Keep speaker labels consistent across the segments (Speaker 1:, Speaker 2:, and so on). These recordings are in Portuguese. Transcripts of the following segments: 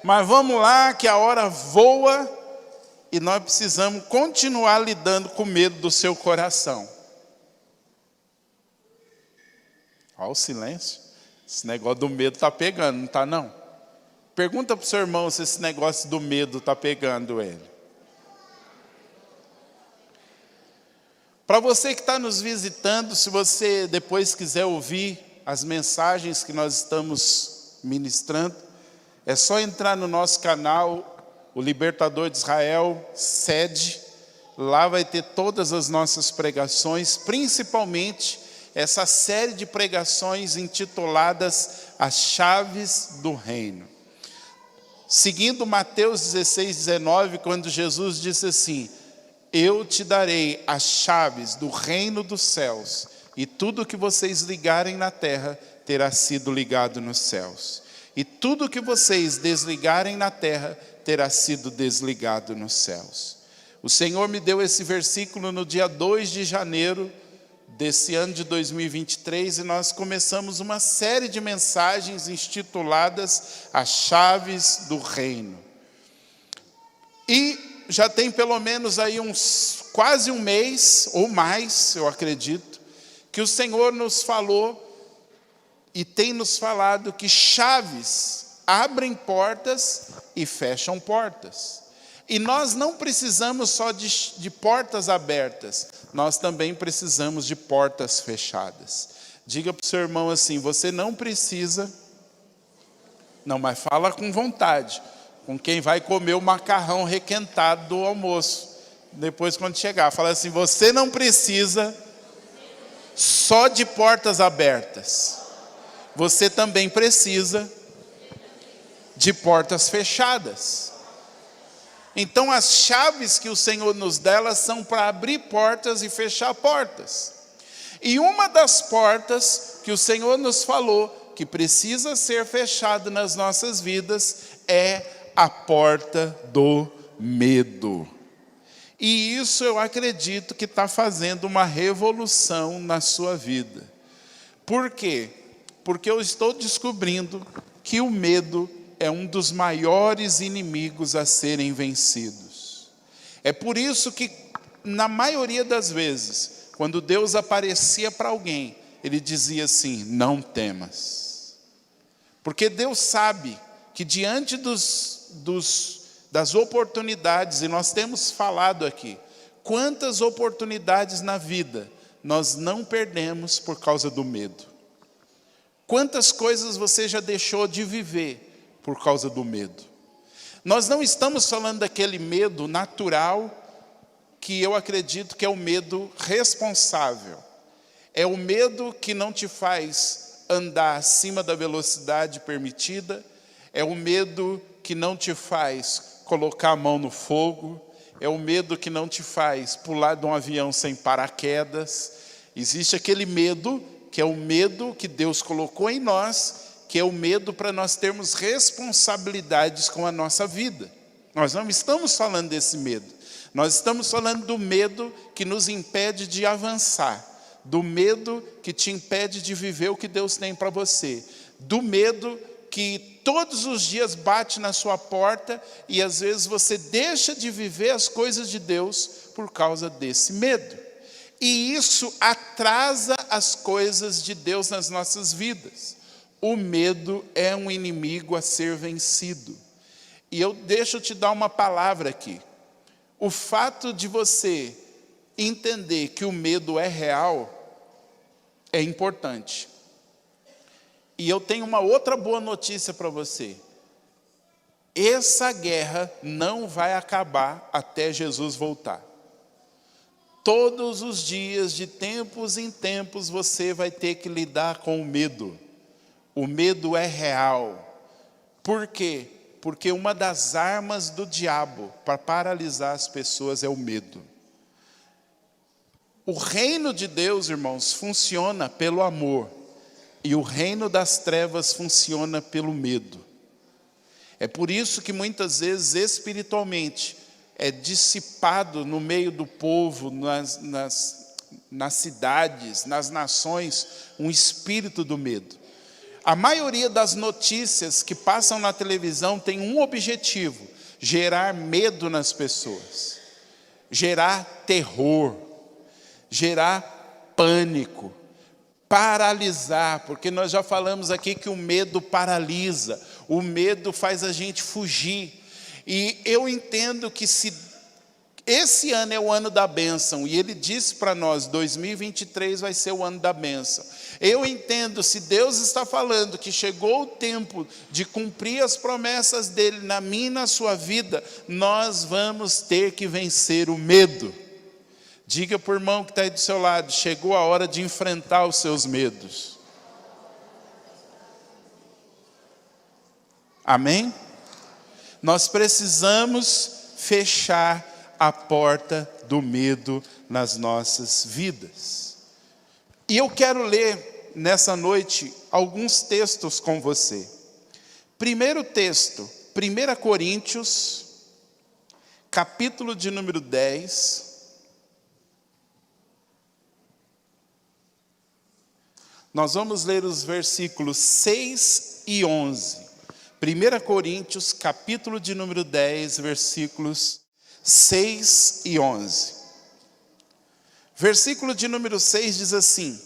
Speaker 1: Mas vamos lá, que a hora voa e nós precisamos continuar lidando com o medo do seu coração. Olha o silêncio. Esse negócio do medo está pegando, não está não? Pergunta para o seu irmão se esse negócio do medo está pegando ele. Para você que está nos visitando, se você depois quiser ouvir as mensagens que nós estamos ministrando, é só entrar no nosso canal, o Libertador de Israel, sede. Lá vai ter todas as nossas pregações, principalmente essa série de pregações intituladas As Chaves do Reino. Seguindo Mateus 16:19, quando Jesus disse assim: eu te darei as chaves do reino dos céus, e tudo que vocês ligarem na terra terá sido ligado nos céus. E tudo que vocês desligarem na terra terá sido desligado nos céus. O Senhor me deu esse versículo no dia 2 de janeiro desse ano de 2023, e nós começamos uma série de mensagens intituladas As Chaves do Reino. E já tem pelo menos aí quase um mês, ou mais, eu acredito, que o Senhor nos falou e tem nos falado que chaves abrem portas e fecham portas. E nós não precisamos só de portas abertas, nós também precisamos de portas fechadas. Diga para o seu irmão assim: você não precisa, não, mas fala com vontade, com quem vai comer o macarrão requentado do almoço, depois quando chegar, fala assim: você não precisa só de portas abertas, você também precisa de portas fechadas. Então as chaves que o Senhor nos dá, elas são para abrir portas e fechar portas. E uma das portas que o Senhor nos falou que precisa ser fechada nas nossas vidas é a porta do medo. E isso eu acredito que está fazendo uma revolução na sua vida. Por quê? Porque eu estou descobrindo que o medo é um dos maiores inimigos a serem vencidos. É por isso que, na maioria das vezes, quando Deus aparecia para alguém, Ele dizia assim: não temas. Porque Deus sabe que diante das oportunidades, e nós temos falado aqui, quantas oportunidades na vida nós não perdemos por causa do medo. Quantas coisas você já deixou de viver por causa do medo. Nós não estamos falando daquele medo natural, que eu acredito que é o medo responsável. É o medo que não te faz andar acima da velocidade permitida. É o medo que não te faz colocar a mão no fogo. É o medo que não te faz pular de um avião sem paraquedas. Existe aquele medo, que é o medo que Deus colocou em nós, que é o medo para nós termos responsabilidades com a nossa vida. Nós não estamos falando desse medo. Nós estamos falando do medo que nos impede de avançar. Do medo que te impede de viver o que Deus tem para você. Do medo que todos os dias bate na sua porta e às vezes você deixa de viver as coisas de Deus por causa desse medo. E isso atrasa as coisas de Deus nas nossas vidas. O medo é um inimigo a ser vencido. E deixa eu te dar uma palavra aqui. O fato de você entender que o medo é real é importante. E eu tenho uma outra boa notícia para você. Essa guerra não vai acabar até Jesus voltar. Todos os dias, de tempos em tempos, você vai ter que lidar com o medo. O medo é real. Por quê? Porque uma das armas do diabo para paralisar as pessoas é o medo. O reino de Deus, irmãos, funciona pelo amor. E o reino das trevas funciona pelo medo. É por isso que muitas vezes, espiritualmente, é dissipado no meio do povo, nas cidades, nas nações, um espírito do medo. a maioria das notícias que passam na televisão tem um objetivo: gerar medo nas pessoas, gerar terror, gerar pânico, paralisar, porque nós já falamos aqui que o medo paralisa, o medo faz a gente fugir. E eu entendo que se esse ano é o ano da bênção, e ele disse para nós, 2023 vai ser o ano da bênção. Eu entendo, se Deus está falando que chegou o tempo de cumprir as promessas dele na minha e na sua vida, nós vamos ter que vencer o medo. Diga para o irmão que está aí do seu lado: chegou a hora de enfrentar os seus medos. Amém? Nós precisamos fechar a porta do medo nas nossas vidas. E eu quero ler nessa noite alguns textos com você. Primeiro texto, 1 Coríntios, capítulo de número 10. Nós vamos ler os versículos 6 e 11. 1 Coríntios, capítulo de número 10, versículos 6 e 11. Versículo de número 6 diz assim: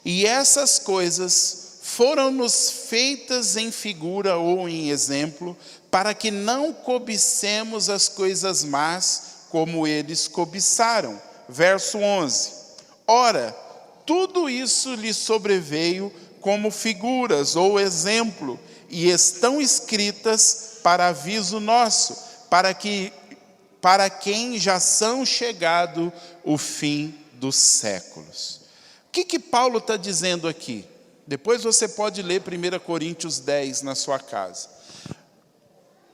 Speaker 1: e essas coisas foram-nos feitas em figura ou em exemplo, para que não cobicemos as coisas más como eles cobiçaram. Verso 11. Ora, tudo isso lhe sobreveio como figuras ou exemplo, e estão escritas para aviso nosso, para quem já são chegado o fim dos séculos. O que Paulo está dizendo aqui? Depois você pode ler 1 Coríntios 10 na sua casa.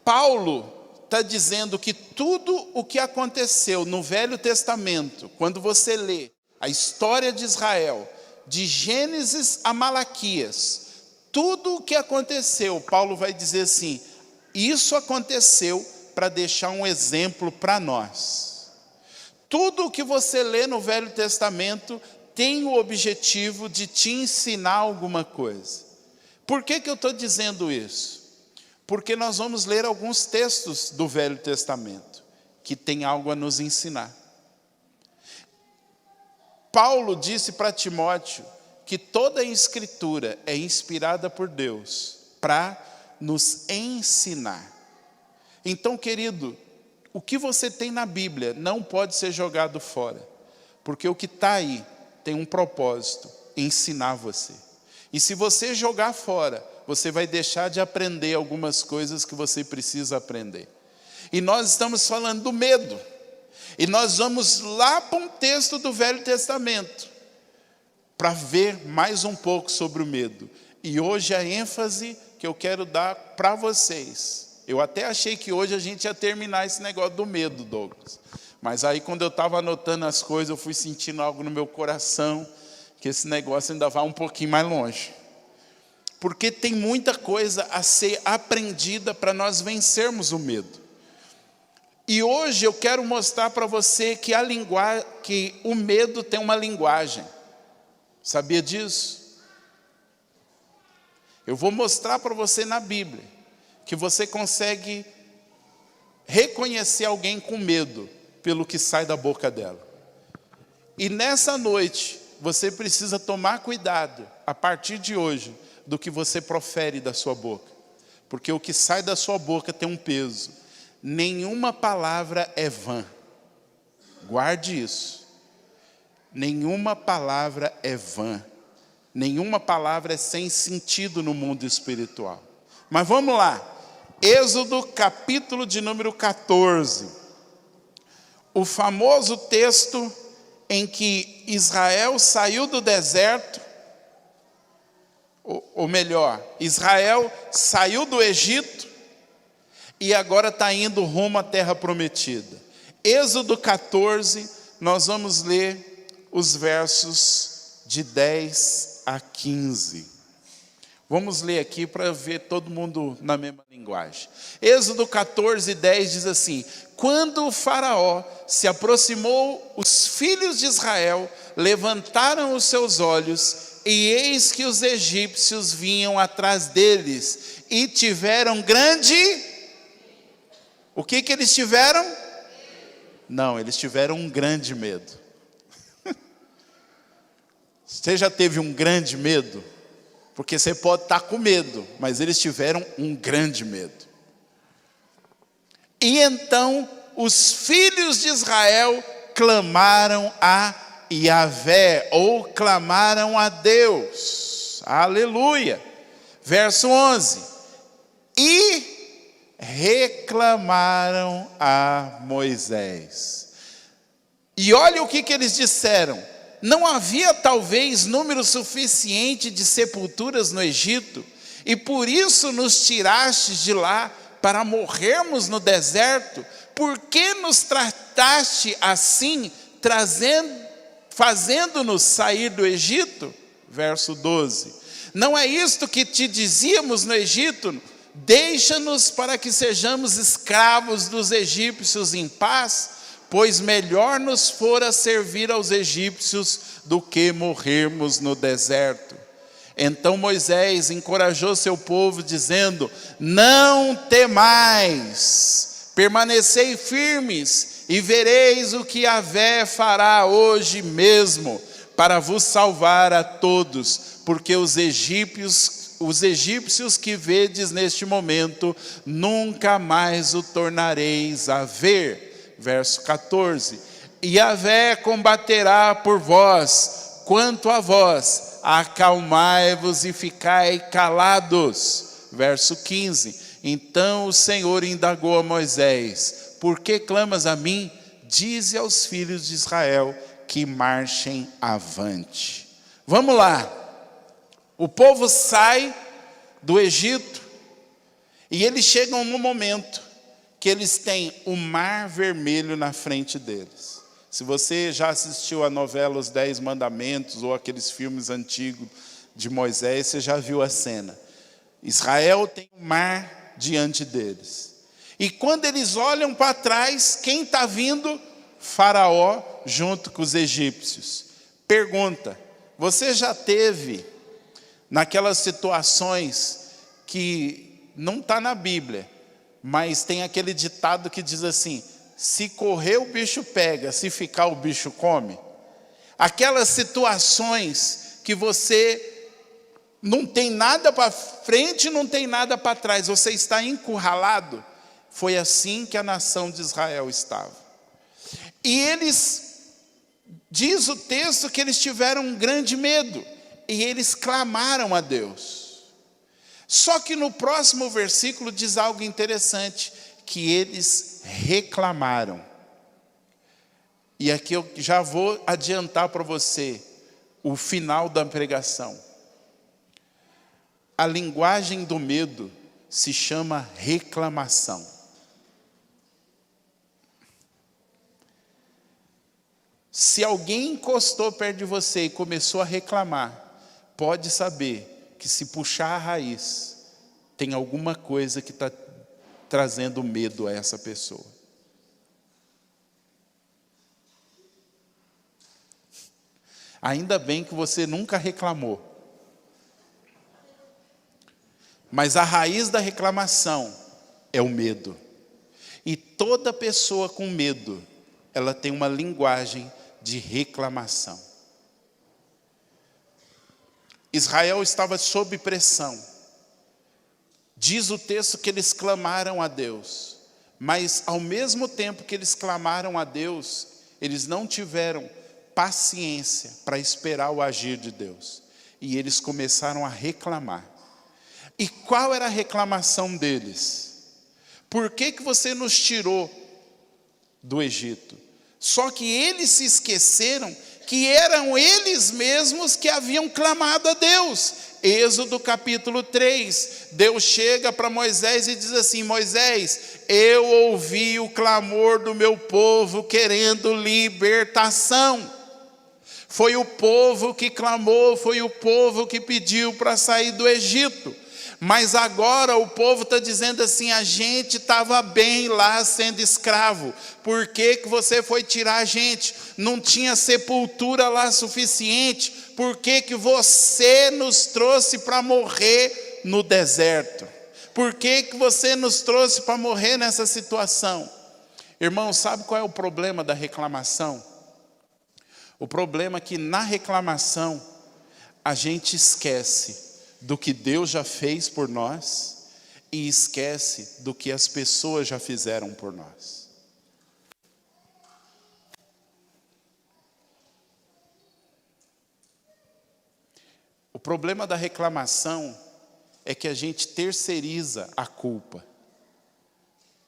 Speaker 1: Paulo está dizendo que tudo o que aconteceu no Velho Testamento, quando você lê a história de Israel, de Gênesis a Malaquias, tudo o que aconteceu, Paulo vai dizer assim: isso aconteceu para deixar um exemplo para nós. Tudo o que você lê no Velho Testamento tem o objetivo de te ensinar alguma coisa. Por que eu estou dizendo isso? Porque nós vamos ler alguns textos do Velho Testamento que tem algo a nos ensinar. Paulo disse para Timóteo que toda a Escritura é inspirada por Deus para nos ensinar. Então, querido, o que você tem na Bíblia não pode ser jogado fora, porque o que está aí tem um propósito: ensinar você. E se você jogar fora, você vai deixar de aprender algumas coisas que você precisa aprender. E nós estamos falando do medo. E nós vamos lá para um texto do Velho Testamento para ver mais um pouco sobre o medo. E hoje a ênfase que eu quero dar para vocês. Eu até achei que hoje a gente ia terminar esse negócio do medo, Douglas. Mas aí quando eu estava anotando as coisas, eu fui sentindo algo no meu coração, que esse negócio ainda vai um pouquinho mais longe. Porque tem muita coisa a ser aprendida para nós vencermos o medo. E hoje eu quero mostrar para você que o medo tem uma linguagem. Sabia disso? Eu vou mostrar para você na Bíblia que você consegue reconhecer alguém com medo pelo que sai da boca dela. E nessa noite, você precisa tomar cuidado, a partir de hoje, do que você profere da sua boca. Porque o que sai da sua boca tem um peso. Nenhuma palavra é vã. Guarde isso. Nenhuma palavra é vã. Nenhuma palavra é sem sentido no mundo espiritual. Mas vamos lá. Êxodo capítulo de número 14. O famoso texto em que Israel saiu do deserto, ou melhor, Israel saiu do Egito e agora está indo rumo à terra prometida. Êxodo 14, nós vamos ler os versos de 10 a 15. Vamos ler aqui para ver todo mundo na mesma linguagem. Êxodo 14, 10 diz assim: quando o faraó se aproximou, os filhos de Israel levantaram os seus olhos e eis que os egípcios vinham atrás deles, e tiveram grande... O que eles tiveram? Não, eles tiveram um grande medo. Você já teve um grande medo? Porque você pode estar com medo, mas eles tiveram um grande medo. E então os filhos de Israel clamaram a Yahvé, ou clamaram a Deus. Aleluia. Verso 11. E reclamaram a Moisés. E olha o que eles disseram. Não havia talvez número suficiente de sepulturas no Egito, e por isso nos tirastes de lá para morrermos no deserto? Por que nos trataste assim, fazendo-nos sair do Egito? Verso 12. Não é isto que te dizíamos no Egito? Deixa-nos para que sejamos escravos dos egípcios em paz, pois melhor nos fora servir aos egípcios do que morrermos no deserto. Então Moisés encorajou seu povo, dizendo: não temais, permanecei firmes, e vereis o que Yahvé fará hoje mesmo, para vos salvar a todos, porque os egípcios que vedes neste momento, nunca mais o tornareis a ver. Verso 14. E Yahvé combaterá por vós, quanto a vós, acalmai-vos e ficai calados. Verso 15. Então o Senhor indagou a Moisés: por que clamas a mim? Dize aos filhos de Israel que marchem avante. Vamos lá. O povo sai do Egito e eles chegam no momento que eles têm o Mar Vermelho na frente deles. Se você já assistiu a novela Os 10 Mandamentos, ou aqueles filmes antigos de Moisés, você já viu a cena. Israel tem o mar diante deles. E quando eles olham para trás, quem está vindo? Faraó junto com os egípcios. Pergunta: você já teve naquelas situações que não está na Bíblia, mas tem aquele ditado que diz assim: se correr o bicho pega, se ficar o bicho come? Aquelas situações que você não tem nada para frente, não tem nada para trás, você está encurralado. Foi assim que a nação de Israel estava. E eles, diz o texto, que eles tiveram um grande medo, e eles clamaram a Deus. Só que no próximo versículo diz algo interessante, que eles reclamaram. E aqui eu já vou adiantar para você o final da pregação. A linguagem do medo se chama reclamação. Se alguém encostou perto de você e começou a reclamar, pode saber que se puxar a raiz, tem alguma coisa que está trazendo medo a essa pessoa. Ainda bem que você nunca reclamou. Mas a raiz da reclamação é o medo. E toda pessoa com medo, ela tem uma linguagem de reclamação. Israel estava sob pressão. Diz o texto que eles clamaram a Deus, mas ao mesmo tempo que eles clamaram a Deus, eles não tiveram paciência para esperar o agir de Deus. E eles começaram a reclamar. E qual era a reclamação deles? Por que você nos tirou do Egito? Só que eles se esqueceram que eram eles mesmos que haviam clamado a Deus. Êxodo capítulo 3, Deus chega para Moisés e diz assim: Moisés, eu ouvi o clamor do meu povo querendo libertação. Foi o povo que clamou, foi o povo que pediu para sair do Egito. Mas agora o povo está dizendo assim: a gente estava bem lá sendo escravo, por que você foi tirar a gente? Não tinha sepultura lá suficiente, por que você nos trouxe para morrer no deserto? Por que você nos trouxe para morrer nessa situação? Irmão, sabe qual é o problema da reclamação? O problema é que na reclamação a gente esquece do que Deus já fez por nós e esquece do que as pessoas já fizeram por nós. O problema da reclamação é que a gente terceiriza a culpa.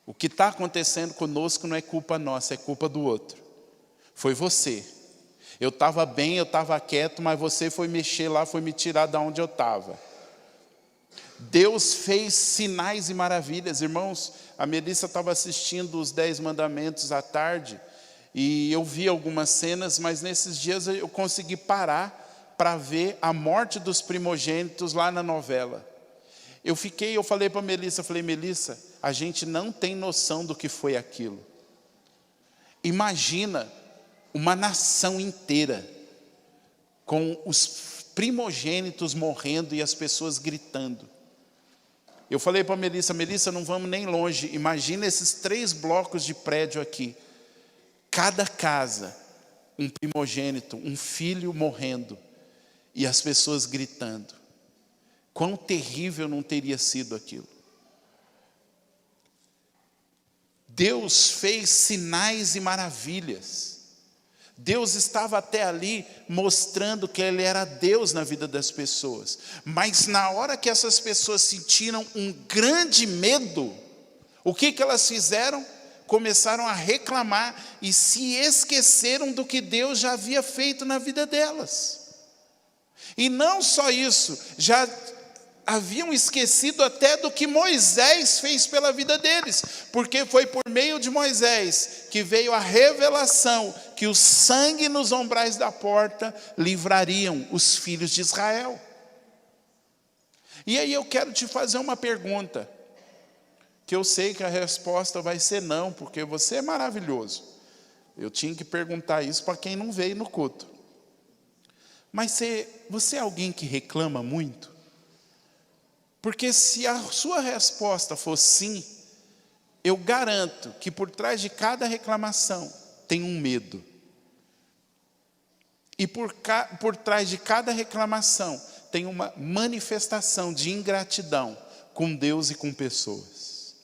Speaker 1: O que está acontecendo conosco não é culpa nossa, é culpa do outro. Foi você. Eu estava bem, eu estava quieto, mas você foi mexer lá, foi me tirar de onde eu estava. Deus fez sinais e maravilhas. Irmãos, a Melissa estava assistindo os 10 mandamentos à tarde, e eu vi algumas cenas, mas nesses dias eu consegui parar para ver a morte dos primogênitos lá na novela. Eu falei para a Melissa, Melissa, a gente não tem noção do que foi aquilo. Imagina uma nação inteira, com os primogênitos morrendo e as pessoas gritando. Eu falei para a Melissa, não vamos nem longe, imagina esses 3 blocos de prédio aqui. Cada casa, um primogênito, um filho morrendo, e as pessoas gritando. Quão terrível não teria sido aquilo. Deus fez sinais e maravilhas. Deus estava até ali mostrando que Ele era Deus na vida das pessoas. Mas na hora que essas pessoas sentiram um grande medo, o que elas fizeram? Começaram a reclamar e se esqueceram do que Deus já havia feito na vida delas. E não só isso, já haviam esquecido até do que Moisés fez pela vida deles, porque foi por meio de Moisés que veio a revelação que o sangue nos umbrais da porta livrariam os filhos de Israel. E aí eu quero te fazer uma pergunta, que eu sei que a resposta vai ser não, porque você é maravilhoso. Eu tinha que perguntar isso para quem não veio no culto. Mas você é alguém que reclama muito? Porque se a sua resposta for sim, eu garanto que por trás de cada reclamação tem um medo. E por trás de cada reclamação tem uma manifestação de ingratidão com Deus e com pessoas.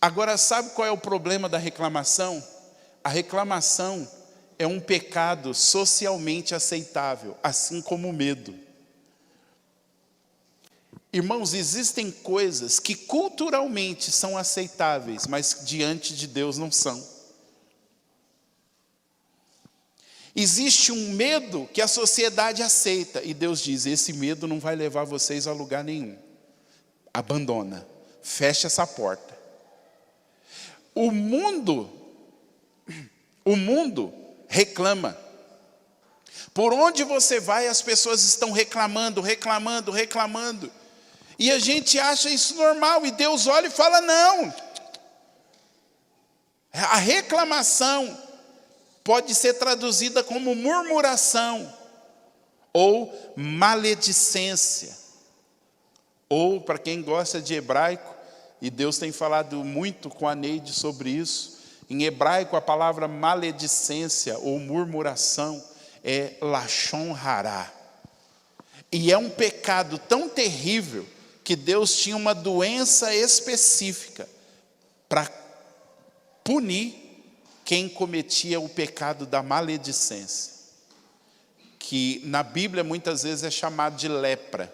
Speaker 1: Agora, sabe qual é o problema da reclamação? A reclamação é um pecado socialmente aceitável, assim como o medo. Irmãos, existem coisas que culturalmente são aceitáveis, mas diante de Deus não são. Existe um medo que a sociedade aceita, e Deus diz, esse medo não vai levar vocês a lugar nenhum. Abandona, fecha essa porta. O mundo reclama. Por onde você vai, as pessoas estão reclamando. E a gente acha isso normal, e Deus olha e fala, não. A reclamação pode ser traduzida como murmuração, ou maledicência. Ou, para quem gosta de hebraico, e Deus tem falado muito com a Neide sobre isso, em hebraico a palavra maledicência ou murmuração é lashon hará. E é um pecado tão terrível que Deus tinha uma doença específica para punir quem cometia o pecado da maledicência, que na Bíblia muitas vezes é chamado de lepra,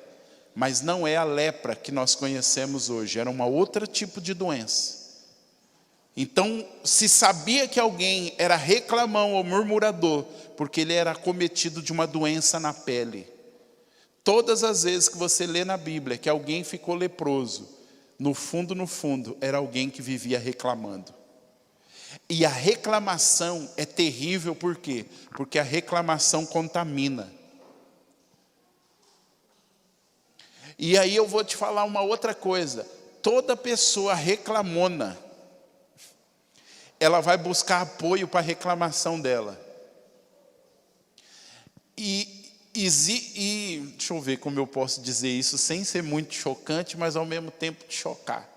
Speaker 1: mas não é a lepra que nós conhecemos hoje, era um outro tipo de doença. Então, se sabia que alguém era reclamão ou murmurador, porque ele era cometido de uma doença na pele. Todas as vezes que você lê na Bíblia que alguém ficou leproso, no fundo, era alguém que vivia reclamando. E a reclamação é terrível, por quê? Porque a reclamação contamina. E aí eu vou te falar uma outra coisa. Toda pessoa reclamona, ela vai buscar apoio para a reclamação dela. E deixa eu ver como eu posso dizer isso sem ser muito chocante, mas ao mesmo tempo te chocar.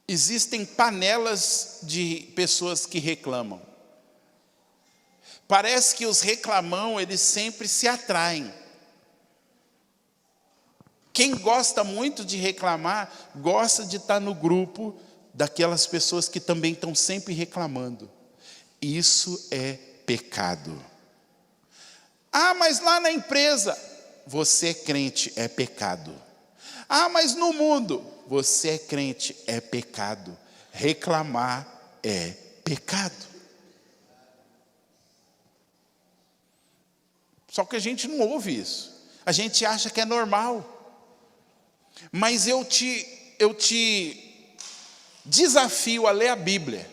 Speaker 1: Existem panelas de pessoas que reclamam. Parece que os reclamão, eles sempre se atraem. Quem gosta muito de reclamar, gosta de estar no grupo daquelas pessoas que também estão sempre reclamando. Isso é pecado. Ah, mas lá na empresa, você é crente, é pecado. Ah, mas no mundo, você é crente, é pecado. Reclamar é pecado. Só que a gente não ouve isso. A gente acha que é normal. Mas eu te desafio a ler a Bíblia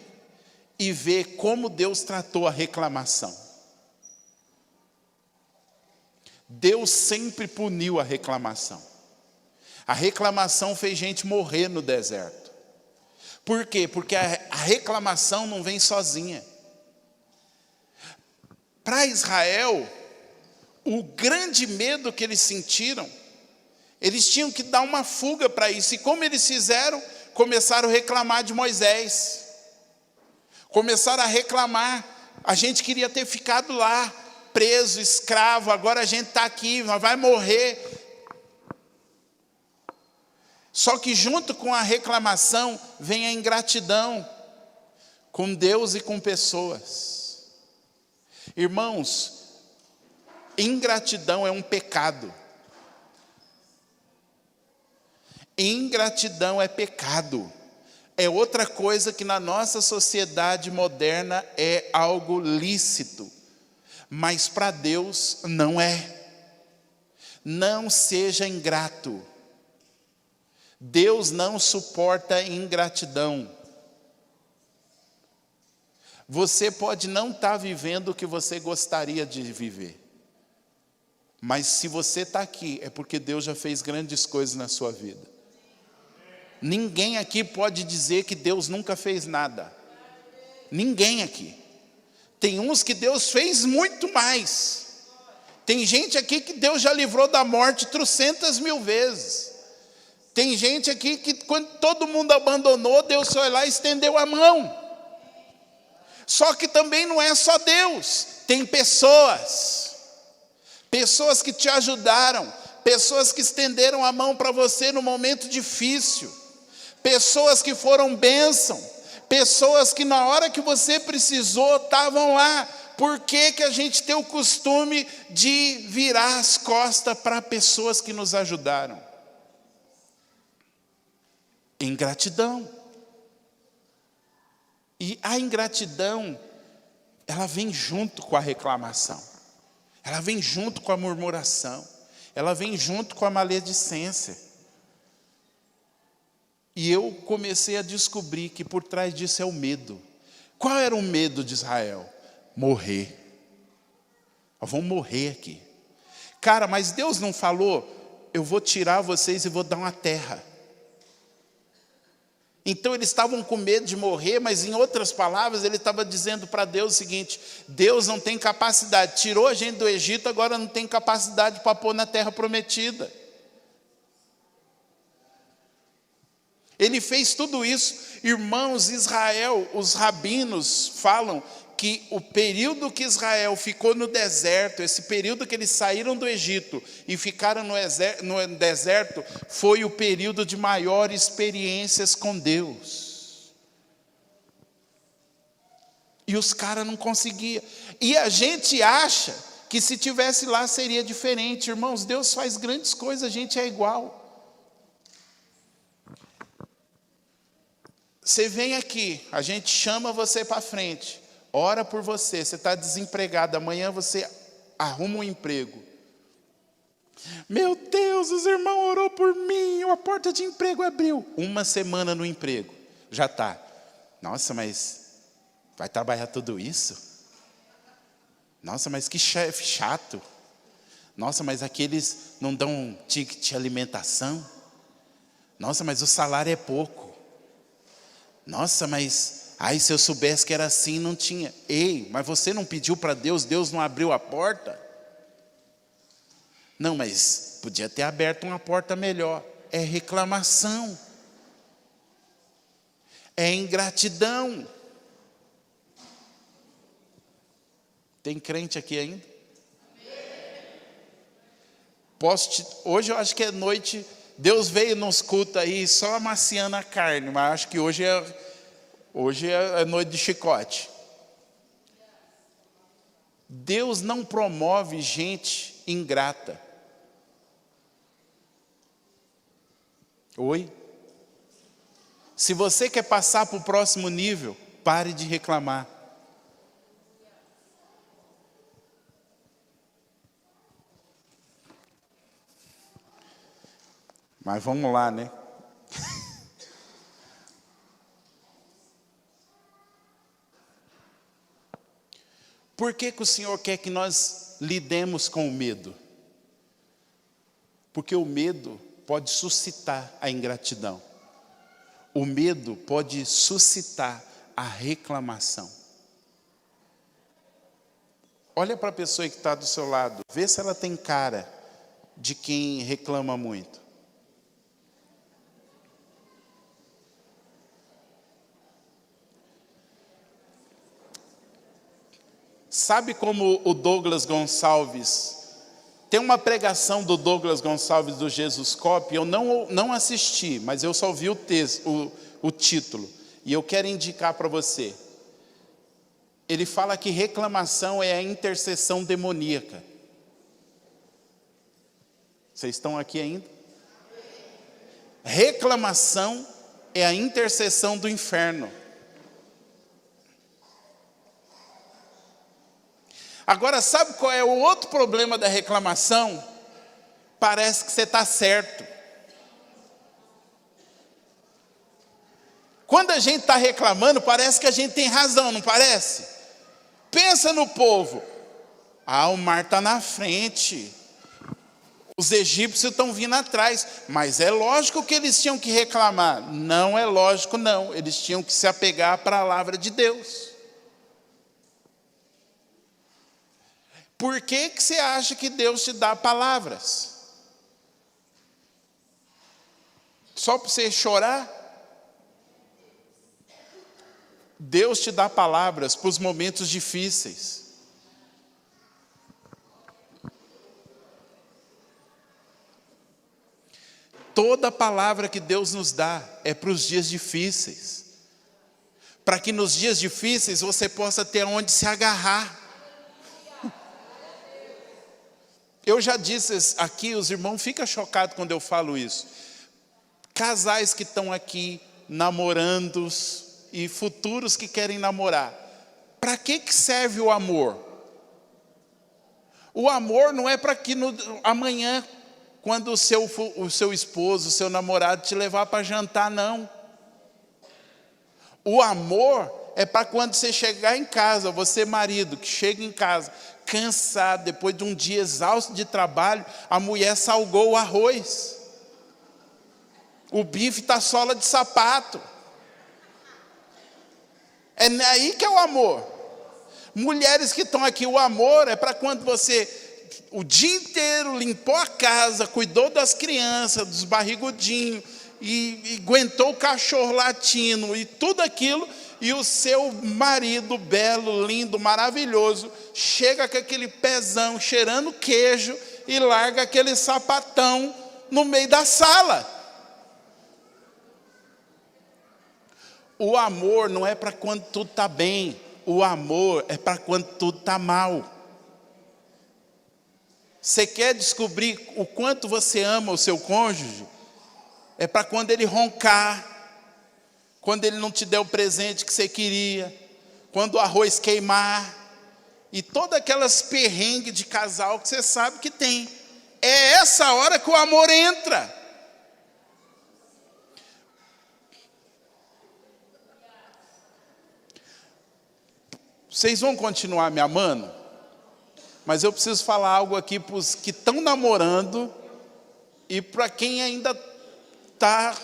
Speaker 1: e ver como Deus tratou a reclamação. Deus sempre puniu a reclamação. A reclamação fez gente morrer no deserto. Por quê? Porque a reclamação não vem sozinha. Para Israel, o grande medo que eles sentiram, eles tinham que dar uma fuga para isso. E como eles fizeram? Começaram a reclamar de Moisés. Começaram a reclamar. A gente queria ter ficado lá, preso, escravo. Agora a gente está aqui, nós vai morrer. Só que junto com a reclamação vem a ingratidão com Deus e com pessoas. Irmãos, ingratidão é um pecado. Ingratidão é pecado. É outra coisa que na nossa sociedade moderna é algo lícito. Mas para Deus não é. Não seja ingrato. Deus não suporta ingratidão. Você pode não estar vivendo o que você gostaria de viver. Mas se você está aqui, é porque Deus já fez grandes coisas na sua vida. Ninguém aqui pode dizer que Deus nunca fez nada. Ninguém aqui. Tem uns que Deus fez muito mais. Tem gente aqui que Deus já livrou da morte 300.000 vezes. Tem gente aqui que quando todo mundo abandonou, Deus foi lá e estendeu a mão. Só que também não é só Deus. Tem pessoas. Pessoas que te ajudaram. Pessoas que estenderam a mão para você no momento difícil. Pessoas que foram bênção. Pessoas que na hora que você precisou estavam lá. Por que que a gente tem o costume de virar as costas para pessoas que nos ajudaram? Ingratidão. E a ingratidão, ela vem junto com a reclamação. Ela vem junto com a murmuração. Ela vem junto com a maledicência. E eu comecei a descobrir que por trás disso é o medo. Qual era o medo de Israel? Morrer. Nós vamos morrer aqui. Cara, mas Deus não falou, eu vou tirar vocês e vou dar uma terra. Então eles estavam com medo de morrer, mas em outras palavras ele estava dizendo para Deus o seguinte: Deus não tem capacidade, tirou a gente do Egito, agora não tem capacidade para pôr na terra prometida. Ele fez tudo isso. Irmãos, Israel, os rabinos falam que o período que Israel ficou no deserto, esse período que eles saíram do Egito e ficaram no deserto, foi o período de maiores experiências com Deus. E os caras não conseguiam. E a gente acha que se tivesse lá seria diferente. Irmãos, Deus faz grandes coisas, a gente é igual. Você vem aqui, a gente chama você para frente. Ora por você, você está desempregado, amanhã você arruma um emprego. Meu Deus, os irmãos orou por mim, a porta de emprego abriu. Uma semana no emprego, já está. Nossa, mas vai trabalhar tudo isso? Nossa, mas que chefe chato. Nossa, mas aqueles não dão ticket de alimentação? Nossa, mas o salário é pouco. Nossa, mas se eu soubesse que era assim, não tinha. Ei, mas você não pediu para Deus, Deus não abriu a porta? Não, mas podia ter aberto uma porta melhor. É reclamação. É ingratidão. Tem crente aqui ainda? Hoje eu acho que é noite, Deus veio nos cultos aí só amaciando a carne, mas acho que hoje é noite de chicote. Deus não promove gente ingrata. Oi? Se você quer passar para o próximo nível, pare de reclamar. Mas vamos lá, né? Por que o Senhor quer que nós lidemos com o medo? Porque o medo pode suscitar a ingratidão. O medo pode suscitar a reclamação. Olha para a pessoa que está do seu lado, vê se ela tem cara de quem reclama muito. Sabe como o Douglas Gonçalves, tem uma pregação do Douglas Gonçalves do Jesuscope, eu não assisti, mas eu só vi o texto, o título, e eu quero indicar para você. Ele fala que reclamação é a intercessão demoníaca. Vocês estão aqui ainda? Reclamação é a intercessão do inferno. Agora, sabe qual é o outro problema da reclamação? Parece que você está certo. Quando a gente está reclamando, parece que a gente tem razão, não parece? Pensa no povo. O mar está na frente. Os egípcios estão vindo atrás. Mas é lógico que eles tinham que reclamar. Não é lógico, não. Eles tinham que se apegar à palavra de Deus. Por que você acha que Deus te dá palavras? Só para você chorar? Deus te dá palavras para os momentos difíceis. Toda palavra que Deus nos dá é para os dias difíceis. Para que nos dias difíceis você possa ter onde se agarrar. Eu já disse aqui, os irmãos ficam chocados quando eu falo isso. Casais que estão aqui, namorandos e futuros que querem namorar. Para que serve o amor? O amor não é para que amanhã, quando o seu esposo, o seu namorado te levar para jantar, não. O amor é para quando você chegar em casa, você marido que chega em casa, cansado, depois de um dia exausto de trabalho, a mulher salgou o arroz. O bife está sola de sapato. É aí que é o amor. Mulheres que estão aqui, o amor é para quando você, o dia inteiro, limpou a casa, cuidou das crianças, dos barrigudinhos, e aguentou o cachorro latindo, e tudo aquilo, e o seu marido belo, lindo, maravilhoso, chega com aquele pezão, cheirando queijo, e larga aquele sapatão no meio da sala. O amor não é para quando tudo está bem. O amor é para quando tudo está mal. Você quer descobrir o quanto você ama o seu cônjuge? É para quando ele roncar, quando ele não te der o presente que você queria, quando o arroz queimar, e todas aquelas perrengues de casal que você sabe que tem. É essa hora que o amor entra. Vocês vão continuar me amando? Mas eu preciso falar algo aqui para os que estão namorando e para quem ainda está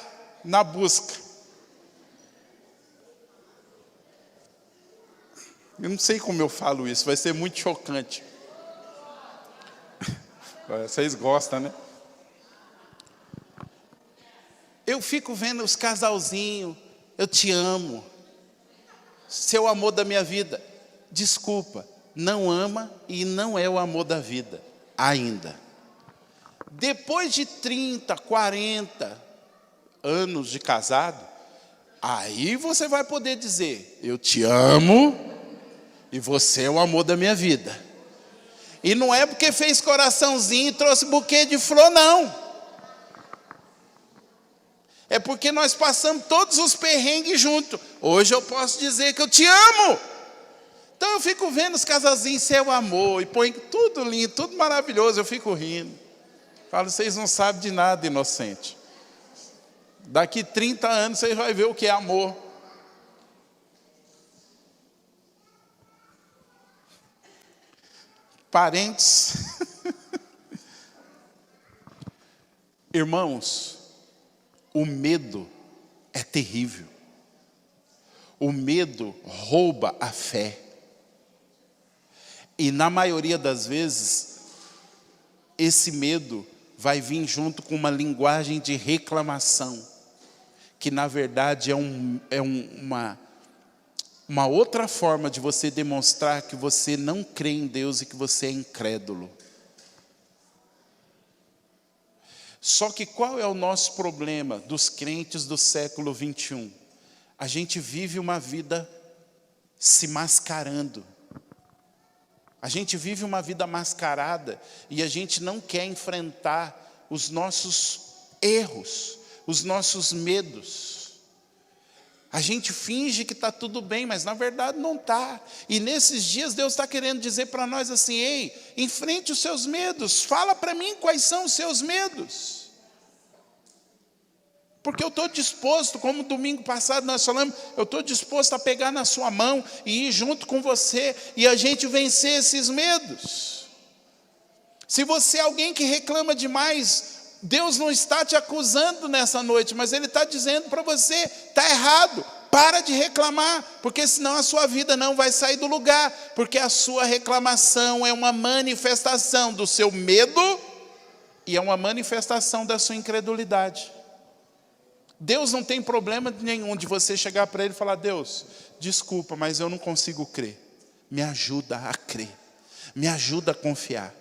Speaker 1: na busca. Eu não sei como eu falo isso, vai ser muito chocante. Vocês gostam, né? Eu fico vendo os casalzinhos, eu te amo, seu amor da minha vida. Desculpa, não ama e não é o amor da vida, ainda. Depois de 30, 40 anos de casado, aí você vai poder dizer, eu te amo e você é o amor da minha vida. E não é porque fez coraçãozinho e trouxe buquê de flor, não. É porque nós passamos todos os perrengues juntos. Hoje eu posso dizer que eu te amo. Então eu fico vendo os casalzinhos, seu amor, e põe tudo lindo, tudo maravilhoso, eu fico rindo. Falo, vocês não sabem de nada, inocente. Daqui 30 anos vocês vão ver o que é amor. Parentes. Irmãos, o medo é terrível. O medo rouba a fé. E na maioria das vezes, esse medo vai vir junto com uma linguagem de reclamação, que na verdade é uma outra forma de você demonstrar que você não crê em Deus e que você é incrédulo. Só que qual é o nosso problema dos crentes do século 21? A gente vive uma vida se mascarando. A gente vive uma vida mascarada e a gente não quer enfrentar os nossos erros, os nossos medos. A gente finge que está tudo bem, mas na verdade não está. E nesses dias Deus está querendo dizer para nós assim, ei, enfrente os seus medos, fala para mim quais são os seus medos. Porque eu estou disposto, como domingo passado nós falamos, eu estou disposto a pegar na sua mão e ir junto com você e a gente vencer esses medos. Se você é alguém que reclama demais, Deus não está te acusando nessa noite, mas Ele está dizendo para você, está errado, para de reclamar, porque senão a sua vida não vai sair do lugar, porque a sua reclamação é uma manifestação do seu medo e é uma manifestação da sua incredulidade. Deus não tem problema nenhum de você chegar para Ele e falar, Deus, desculpa, mas eu não consigo crer. Me ajuda a crer. Me ajuda a confiar.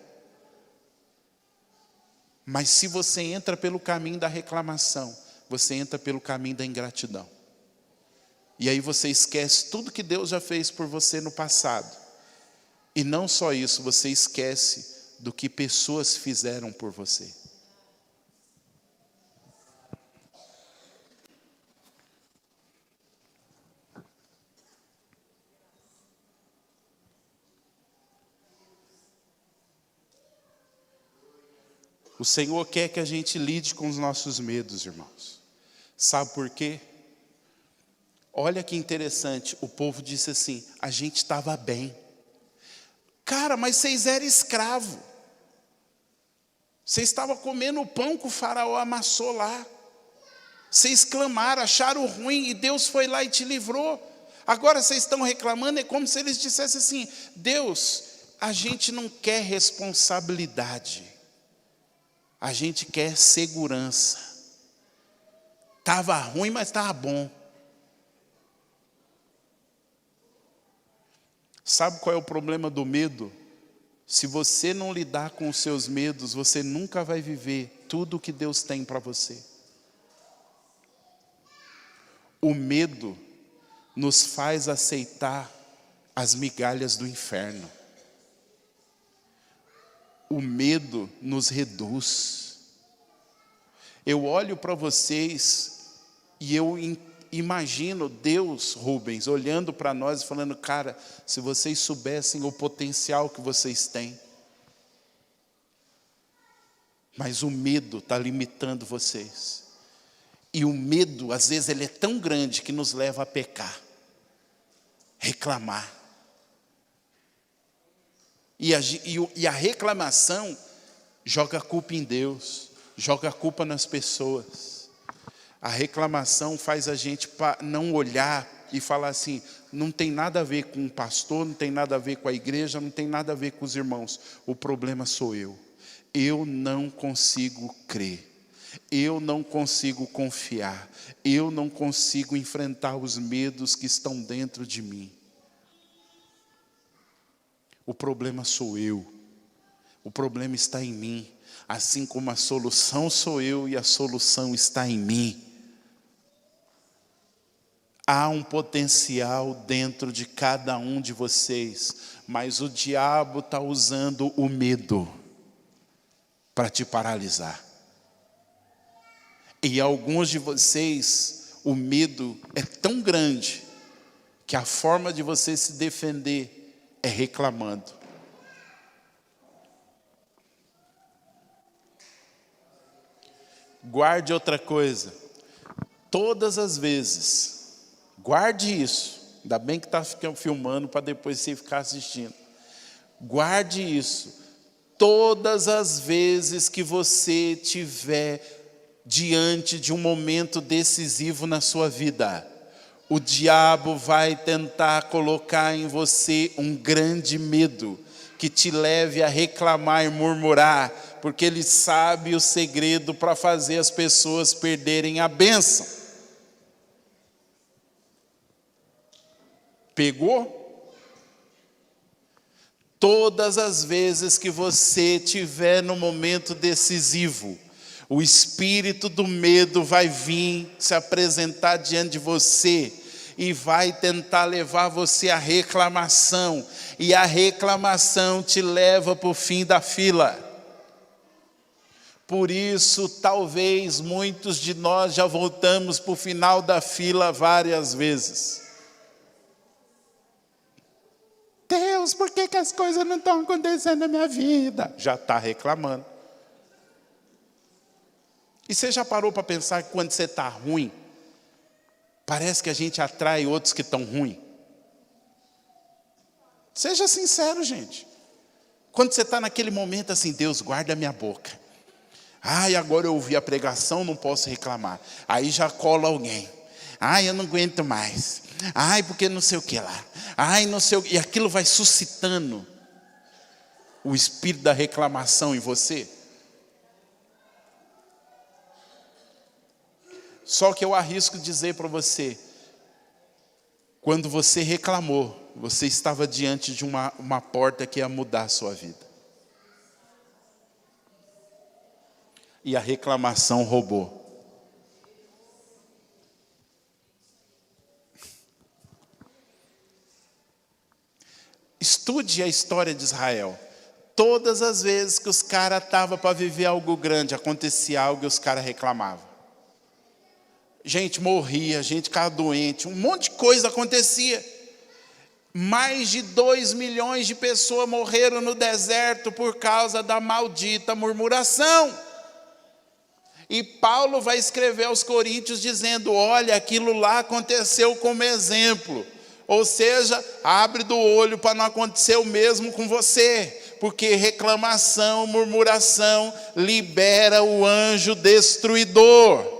Speaker 1: Mas se você entra pelo caminho da reclamação, você entra pelo caminho da ingratidão. E aí você esquece tudo que Deus já fez por você no passado. E não só isso, você esquece do que pessoas fizeram por você. O Senhor quer que a gente lide com os nossos medos, irmãos. Sabe por quê? Olha que interessante, o povo disse assim, a gente estava bem. Cara, mas vocês eram escravos. Vocês estavam comendo o pão que o faraó amassou lá. Vocês clamaram, acharam ruim e Deus foi lá e te livrou. Agora vocês estão reclamando, é como se eles dissessem assim, Deus, a gente não quer responsabilidade. A gente quer segurança. Estava ruim, mas estava bom. Sabe qual é o problema do medo? Se você não lidar com os seus medos, você nunca vai viver tudo o que Deus tem para você. O medo nos faz aceitar as migalhas do inferno. O medo nos reduz. Eu olho para vocês e eu imagino Deus, Rubens, olhando para nós e falando, cara, se vocês soubessem o potencial que vocês têm. Mas o medo está limitando vocês. E o medo, às vezes, ele é tão grande que nos leva a pecar, reclamar. E a reclamação joga a culpa em Deus, joga a culpa nas pessoas. A reclamação faz a gente não olhar e falar assim, não tem nada a ver com o pastor, não tem nada a ver com a igreja, não tem nada a ver com os irmãos. O problema sou eu. Eu não consigo crer. Eu não consigo confiar. Eu não consigo enfrentar os medos que estão dentro de mim. O problema sou eu. O problema está em mim. Assim como a solução sou eu e a solução está em mim. Há um potencial dentro de cada um de vocês, mas o diabo está usando o medo para te paralisar. E alguns de vocês, o medo é tão grande que a forma de você se defender é reclamando. Guarde outra coisa. Todas as vezes, guarde isso. Ainda bem que está filmando para depois você ficar assistindo. Guarde isso. Todas as vezes que você tiver diante de um momento decisivo na sua vida, o diabo vai tentar colocar em você um grande medo que te leve a reclamar e murmurar, porque ele sabe o segredo para fazer as pessoas perderem a bênção. Pegou? Todas as vezes que você tiver no momento decisivo, o espírito do medo vai vir se apresentar diante de você e vai tentar levar você à reclamação. E a reclamação te leva para o fim da fila. Por isso, talvez muitos de nós já voltamos para o final da fila várias vezes. Deus, por que as coisas não estão acontecendo na minha vida? Já está reclamando. E você já parou para pensar que quando você está ruim, parece que a gente atrai outros que estão ruins? Seja sincero, gente. Quando você está naquele momento assim, Deus, guarda a minha boca. Ai, agora eu ouvi a pregação, não posso reclamar. Aí já cola alguém. Ai, eu não aguento mais. Ai, porque não sei o que lá. Ai, não sei o que. E aquilo vai suscitando o espírito da reclamação em você. Só que eu arrisco dizer para você, quando você reclamou, você estava diante de uma porta que ia mudar a sua vida. E a reclamação roubou. Estude a história de Israel. Todas as vezes que os caras estavam para viver algo grande, acontecia algo e os caras reclamavam. Gente morria, gente ficava doente, um monte de coisa acontecia. Mais de 2 milhões de pessoas morreram no deserto por causa da maldita murmuração. E Paulo vai escrever aos Coríntios dizendo, olha, aquilo lá aconteceu como exemplo. Ou seja, abre do olho para não acontecer o mesmo com você. Porque reclamação, murmuração, libera o anjo destruidor.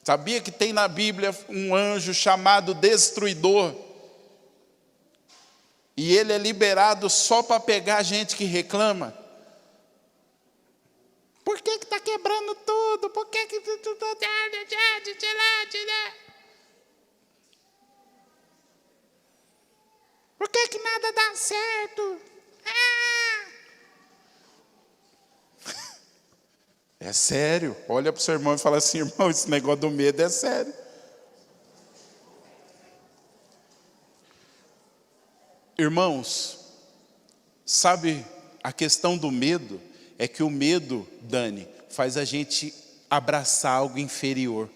Speaker 1: Sabia que tem na Bíblia um anjo chamado destruidor? E ele é liberado só para pegar gente que reclama? Por que está quebrando tudo? Por que tudo... Por que nada dá certo? É sério. Olha para o seu irmão e fala assim, irmão, esse negócio do medo é sério. Irmãos, sabe, a questão do medo é que o medo, Dani, faz a gente abraçar algo inferior.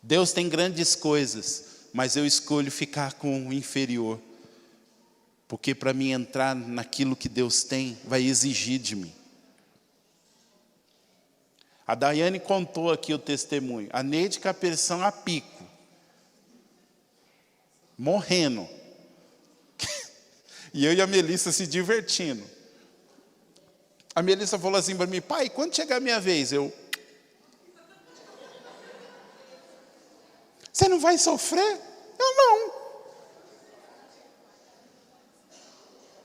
Speaker 1: Deus tem grandes coisas, mas eu escolho ficar com o inferior. Porque para mim entrar naquilo que Deus tem, vai exigir de mim. A Daiane contou aqui o testemunho. A Neide com a pressão a pico. morrendo. E eu e a Melissa se divertindo. A Melissa falou assim para mim: pai, quando chegar a minha vez? Você não vai sofrer? Eu não.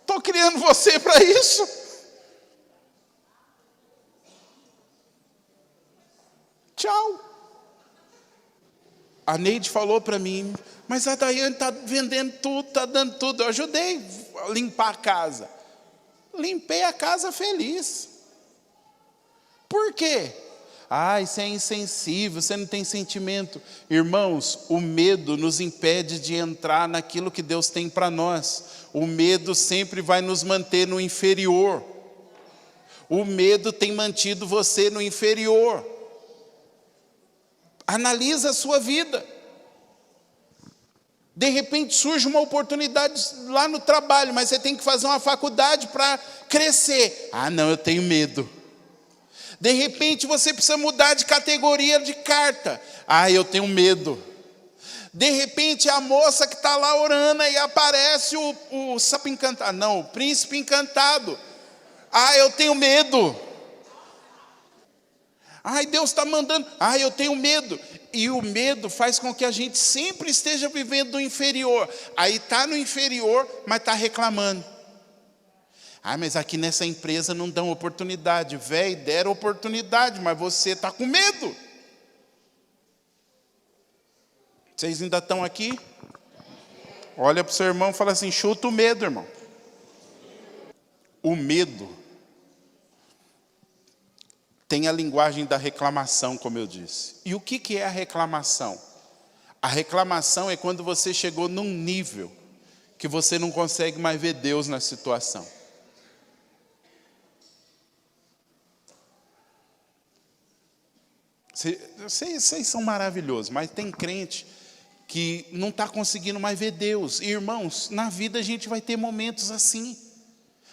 Speaker 1: Estou criando você para isso. Tchau. A Neide falou para mim: mas a Daiane está vendendo tudo, está dando tudo. Eu ajudei a limpar a casa. Limpei a casa feliz. Por quê? Você é insensível, você não tem sentimento. Irmãos, o medo nos impede de entrar naquilo que Deus tem para nós. O medo sempre vai nos manter no inferior. O medo tem mantido você no inferior. Analisa a sua vida. De repente surge uma oportunidade lá no trabalho, mas você tem que fazer uma faculdade para crescer. Não, eu tenho medo. De repente você precisa mudar de categoria de carta. Eu tenho medo. De repente a moça que está lá orando e aparece o sapo encantado. Não, o príncipe encantado. Eu tenho medo. Deus está mandando. Eu tenho medo. E o medo faz com que a gente sempre esteja vivendo no inferior. Aí está no inferior, mas está reclamando. Mas aqui nessa empresa não dão oportunidade. Véi, deram oportunidade, mas você está com medo. Vocês ainda estão aqui? Olha para o seu irmão e fala assim: chuta o medo, irmão. O medo tem a linguagem da reclamação, como eu disse. E o que é a reclamação? A reclamação é quando você chegou num nível que você não consegue mais ver Deus na situação. Vocês são maravilhosos, mas tem crente que não está conseguindo mais ver Deus. E, irmãos, na vida a gente vai ter momentos assim.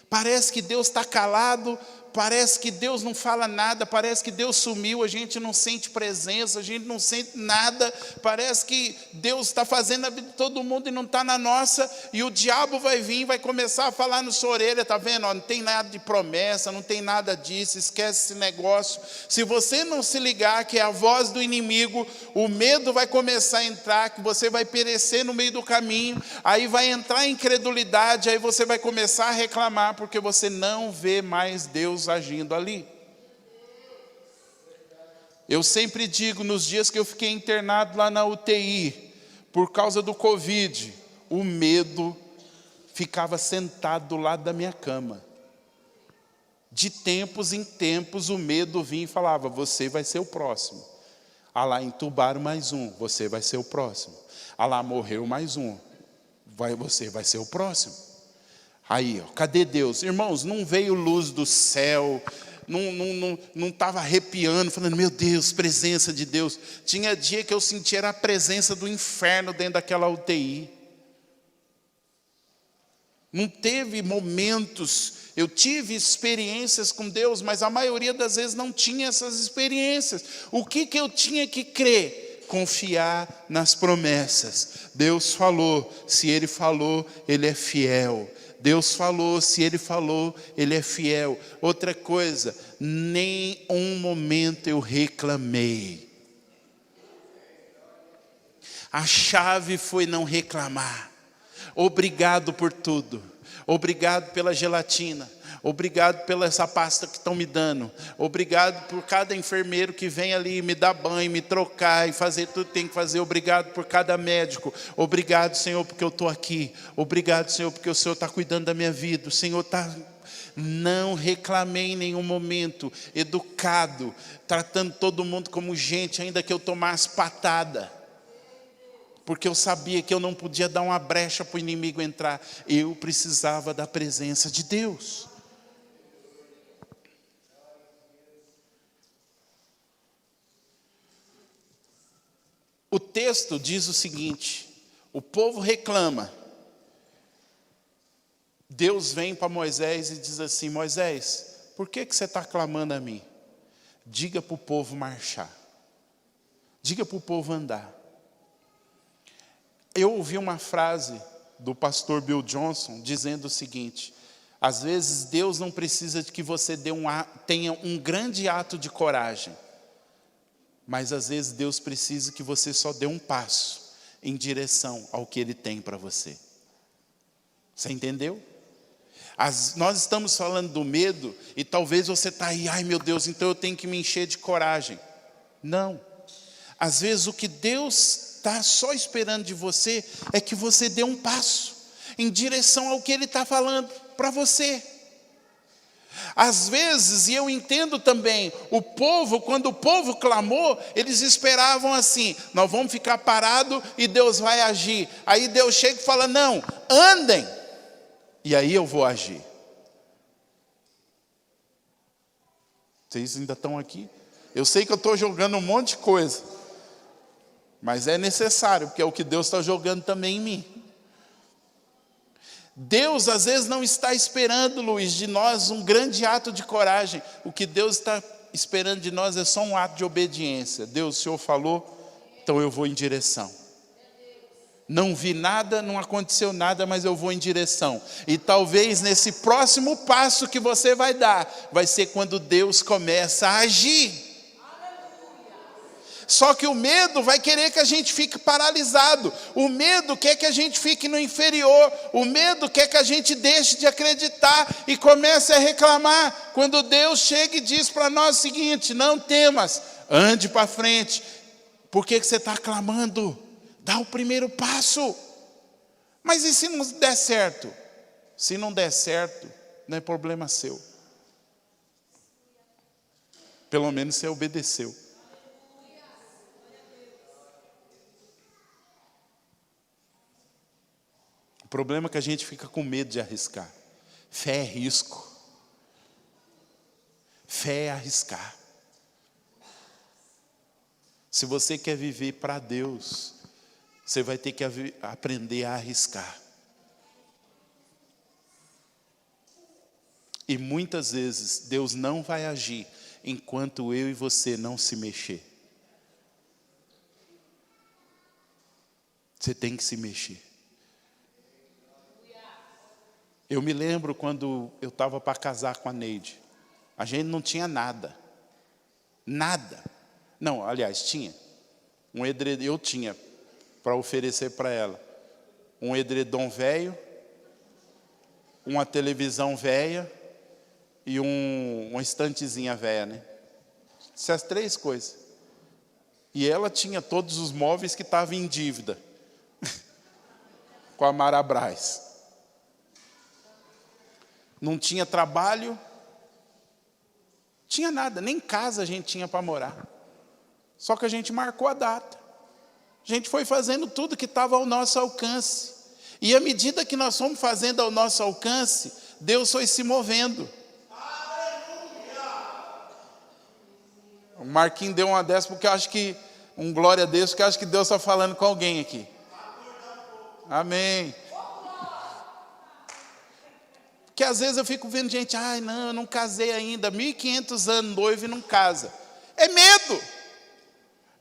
Speaker 1: Parece que Deus está calado, parece que Deus não fala nada, parece que Deus sumiu, a gente não sente presença, a gente não sente nada, parece que Deus está fazendo a vida de todo mundo e não está na nossa, e o diabo vai vir e vai começar a falar na sua orelha: está vendo? Não tem nada de promessa, não tem nada disso, esquece esse negócio. Se você não se ligar que é a voz do inimigo, o medo vai começar a entrar, que você vai perecer no meio do caminho, aí vai entrar a incredulidade, aí você vai começar a reclamar, porque você não vê mais Deus agindo ali. Eu sempre digo, nos dias que eu fiquei internado lá na UTI, por causa do Covid, o medo ficava sentado do lado da minha cama. De tempos em tempos o medo vinha e falava: você vai ser o próximo. Lá entubaram mais um, você vai ser o próximo. Lá morreu mais um, você vai ser o próximo. Aí, cadê Deus? Irmãos, não veio luz do céu, não estava arrepiando, falando: meu Deus, presença de Deus. Tinha dia que eu sentia a presença do inferno dentro daquela UTI. Não teve momentos, eu tive experiências com Deus, mas a maioria das vezes não tinha essas experiências. O que eu tinha que crer? Confiar nas promessas. Deus falou, se Ele falou, Ele é fiel. Deus falou, se Ele falou, Ele é fiel. Outra coisa, nem um momento eu reclamei. A chave foi não reclamar. Obrigado por tudo. Obrigado pela gelatina. Obrigado pela essa pasta que estão me dando. Obrigado por cada enfermeiro que vem ali me dar banho, me trocar e fazer tudo que tem que fazer. Obrigado por cada médico. Obrigado, Senhor, porque eu estou aqui. Obrigado, Senhor, porque o Senhor está cuidando da minha vida. O Senhor está... Não reclamei em nenhum momento. Educado, tratando todo mundo como gente, ainda que eu tomasse patada. Porque eu sabia que eu não podia dar uma brecha para o inimigo entrar. Eu precisava da presença de Deus. O texto diz o seguinte: o povo reclama. Deus vem para Moisés e diz assim: Moisés, por que você está clamando a mim? Diga para o povo marchar. Diga para o povo andar. Eu ouvi uma frase do pastor Bill Johnson dizendo o seguinte: às vezes Deus não precisa de que você tenha um grande ato de coragem, mas às vezes Deus precisa que você só dê um passo em direção ao que Ele tem para você. Você entendeu? Nós estamos falando do medo e talvez você está aí, ai meu Deus, então eu tenho que me encher de coragem. Não. Às vezes o que Deus está só esperando de você é que você dê um passo em direção ao que Ele está falando para você. Às vezes, e eu entendo também, quando o povo clamou, eles esperavam assim: nós vamos ficar parados e Deus vai agir. Aí Deus chega e fala: não, andem, e aí eu vou agir. Vocês ainda estão aqui? Eu sei que eu estou jogando um monte de coisa, mas é necessário, porque é o que Deus está jogando também em mim. Deus às vezes não está esperando, Luiz, de nós um grande ato de coragem. O que Deus está esperando de nós é só um ato de obediência. Deus, o Senhor falou, então eu vou em direção. Não vi nada, não aconteceu nada, mas eu vou em direção. E talvez nesse próximo passo que você vai dar, vai ser quando Deus começa a agir. Só que o medo vai querer que a gente fique paralisado. O medo quer que a gente fique no inferior. O medo quer que a gente deixe de acreditar e comece a reclamar. Quando Deus chega e diz para nós o seguinte: não temas, ande para frente. Por que você está clamando? Dá o primeiro passo. Mas e se não der certo? Se não der certo, não é problema seu. Pelo menos você obedeceu. O problema é que a gente fica com medo de arriscar. Fé é risco. Fé é arriscar. Se você quer viver para Deus, você vai ter que aprender a arriscar. E muitas vezes Deus não vai agir enquanto eu e você não se mexer. Você tem que se mexer. Eu me lembro quando eu estava para casar com a Neide. A gente não tinha nada. Nada. Não, aliás, tinha. Eu tinha para oferecer para ela. Um edredom velho, uma televisão velha e uma estantezinha velha, né? Essas 3 coisas. E ela tinha todos os móveis que estavam em dívida. Com a Marabras. Não tinha trabalho, tinha nada, nem casa a gente tinha para morar. Só que a gente marcou a data. A gente foi fazendo tudo que estava ao nosso alcance. E à medida que nós fomos fazendo ao nosso alcance, Deus foi se movendo. O Marquinhos deu uma dessa porque eu acho que, um glória a Deus, porque eu acho que Deus está falando com alguém aqui. Amém. Que às vezes eu fico vendo gente, ai não, eu não casei ainda, 1500 anos noivo e não casa. É medo.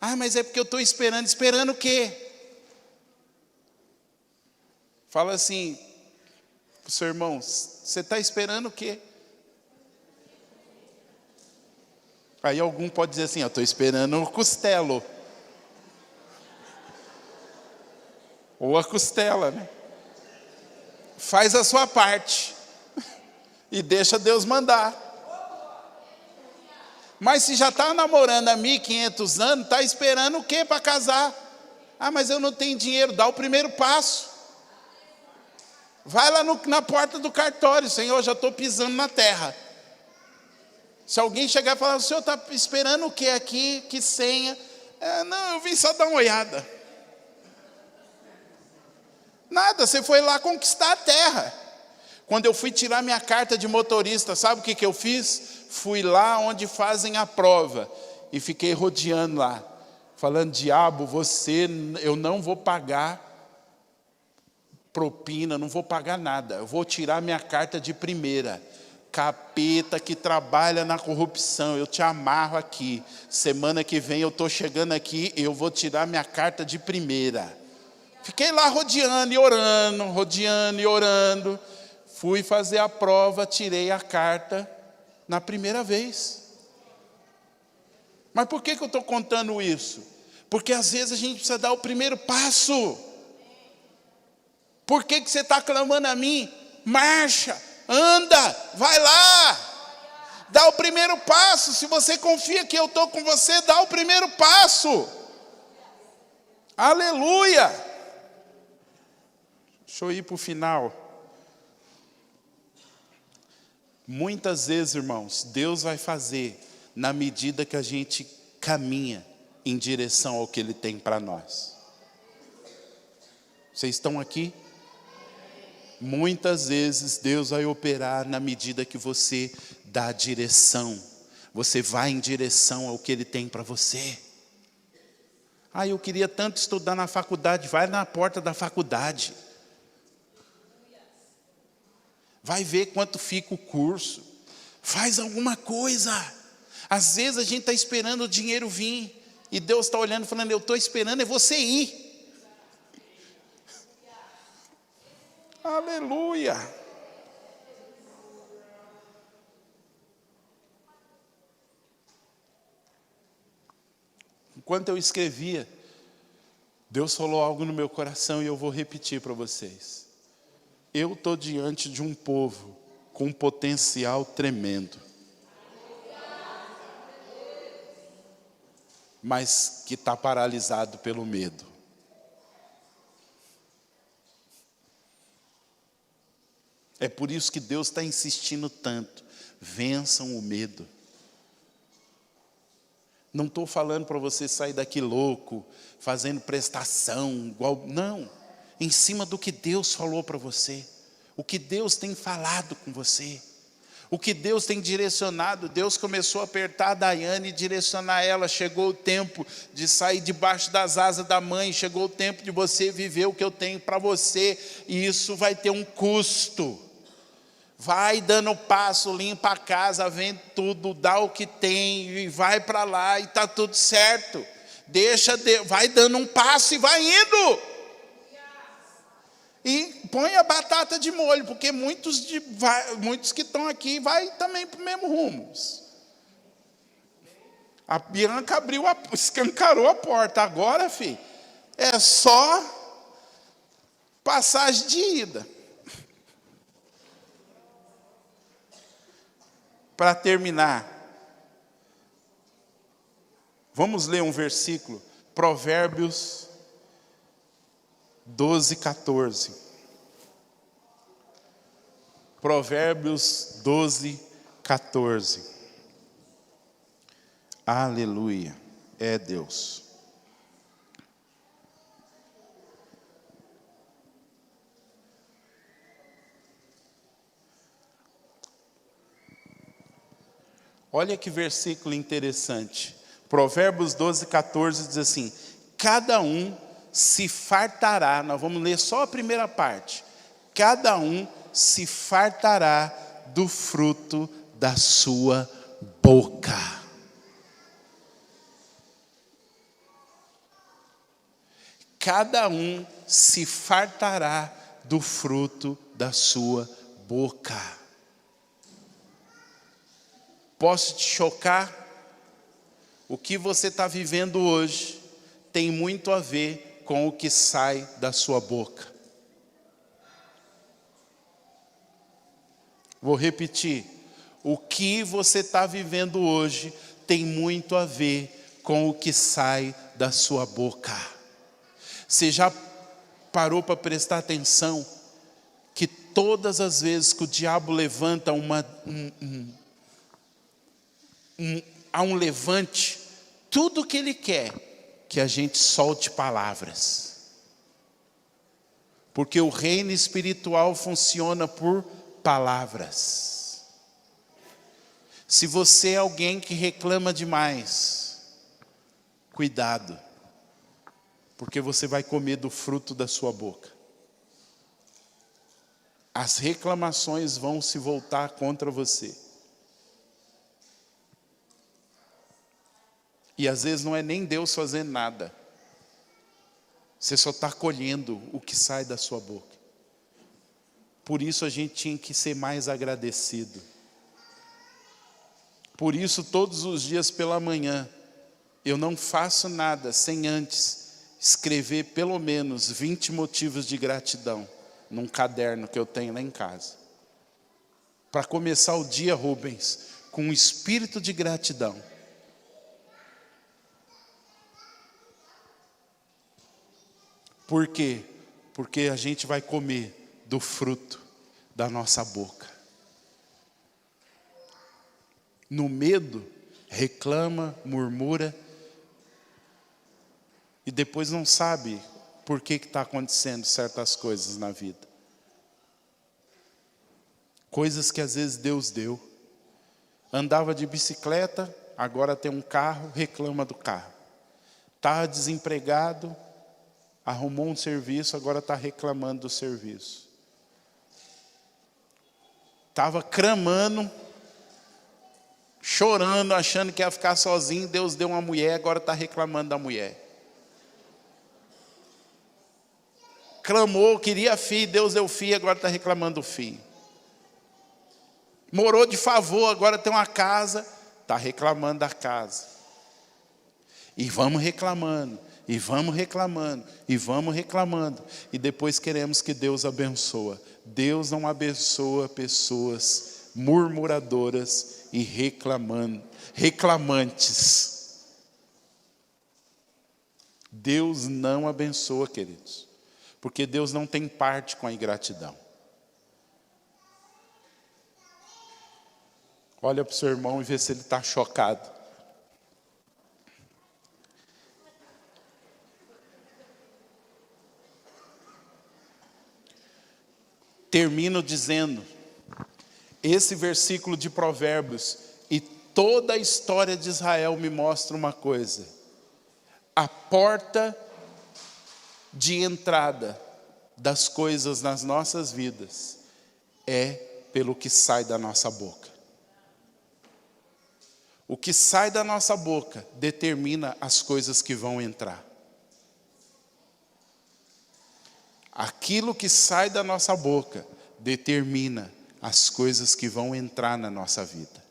Speaker 1: Ah, mas é porque eu estou esperando o quê? Fala assim, pro seu irmão, você está esperando o quê? Aí algum pode dizer assim, eu estou esperando o costelo. Ou a costela, né? Faz a sua parte. E deixa Deus mandar. Mas se já está namorando há 1500 anos, está esperando o quê para casar? Ah, mas eu não tenho dinheiro. Dá o primeiro passo. Vai lá na porta do cartório. Senhor, já estou pisando na terra. Se alguém chegar e falar, o senhor está esperando o quê aqui? Que senha? Não, eu vim só dar uma olhada. Nada, você foi lá conquistar a terra. Quando eu fui tirar minha carta de motorista, sabe o que eu fiz? Fui lá onde fazem a prova e fiquei rodeando lá, falando, diabo, eu não vou pagar propina, não vou pagar nada, eu vou tirar minha carta de primeira. Capeta que trabalha na corrupção, eu te amarro aqui. Semana que vem eu estou chegando aqui, eu vou tirar minha carta de primeira. Fiquei lá rodeando e orando, rodeando e orando. Fui fazer a prova, tirei a carta na primeira vez. Mas por que eu estou contando isso? Porque às vezes a gente precisa dar o primeiro passo. Por que você está clamando a mim? Marcha, anda, vai lá. Dá o primeiro passo. Se você confia que eu estou com você, dá o primeiro passo. Aleluia. Deixa eu ir para o final. Muitas vezes, irmãos, Deus vai fazer na medida que a gente caminha em direção ao que Ele tem para nós. Vocês estão aqui? Muitas vezes Deus vai operar na medida que você dá direção. Você vai em direção ao que Ele tem para você. Eu queria tanto estudar na faculdade. Vai na porta da faculdade. Vai ver quanto fica o curso. Faz alguma coisa. Às vezes a gente está esperando o dinheiro vir. E Deus está olhando e falando, eu estou esperando é você ir. Aleluia. Enquanto eu escrevia, Deus falou algo no meu coração e eu vou repetir para vocês. Eu estou diante de um povo com um potencial tremendo. Mas que está paralisado pelo medo. É por isso que Deus está insistindo tanto. Vençam o medo. Não estou falando para você sair daqui louco, fazendo prestação, igual. Não. Em cima do que Deus falou para você. O que Deus tem falado com você. O que Deus tem direcionado. Deus começou a apertar a Daiane e direcionar ela. Chegou o tempo de sair debaixo das asas da mãe. Chegou o tempo de você viver o que eu tenho para você. E isso vai ter um custo. Vai dando passo, limpa a casa, vende tudo, dá o que tem e vai para lá e está tudo certo. Vai dando um passo e vai indo. E põe a batata de molho, porque muitos que estão aqui vai também para o mesmo rumo. A Bianca escancarou a porta. Agora, filho, é só passagem de ida. Para terminar, vamos ler um versículo, Provérbios 12, 14. Provérbios 12, 14. Aleluia, é Deus. Olha que versículo interessante. Provérbios 12, 14 diz assim: cada um se fartará. Nós vamos ler só a primeira parte. Cada um se fartará do fruto da sua boca. Cada um se fartará do fruto da sua boca. Posso te chocar? O que você está vivendo hoje tem muito a ver com o que sai da sua boca. Vou repetir. O que você está vivendo hoje tem muito a ver com o que sai da sua boca. Você já parou para prestar atenção que todas as vezes que o diabo levanta há um levante, tudo que ele quer que a gente solte palavras. Porque o reino espiritual funciona por palavras. Se você é alguém que reclama demais, cuidado, porque você vai comer do fruto da sua boca. As reclamações vão se voltar contra você. E às vezes não é nem Deus fazendo nada. Você só está colhendo o que sai da sua boca. Por isso a gente tinha que ser mais agradecido. Por isso todos os dias pela manhã, eu não faço nada sem antes escrever pelo menos 20 motivos de gratidão num caderno que eu tenho lá em casa. Para começar o dia, Rubens, com um espírito de gratidão. Por quê? Porque a gente vai comer do fruto da nossa boca. No medo, reclama, murmura, e depois não sabe por que está acontecendo certas coisas na vida. Coisas que às vezes Deus deu. Andava de bicicleta, agora tem um carro, reclama do carro. Estava desempregado, arrumou um serviço, agora está reclamando do serviço. Estava cramando, chorando, achando que ia ficar sozinho, Deus deu uma mulher, agora está reclamando da mulher. Clamou, queria filho, Deus deu filho, agora está reclamando do filho. Morou de favor, agora tem uma casa, está reclamando da casa. E vamos reclamando, e vamos reclamando, e vamos reclamando. E depois queremos que Deus abençoe. Deus não abençoa pessoas murmuradoras e reclamantes. Deus não abençoa, queridos. Porque Deus não tem parte com a ingratidão. Olha para o seu irmão e vê se ele está chocado. Termino dizendo, esse versículo de Provérbios e toda a história de Israel me mostra uma coisa. A porta de entrada das coisas nas nossas vidas é pelo que sai da nossa boca. O que sai da nossa boca determina as coisas que vão entrar. Aquilo que sai da nossa boca determina as coisas que vão entrar na nossa vida.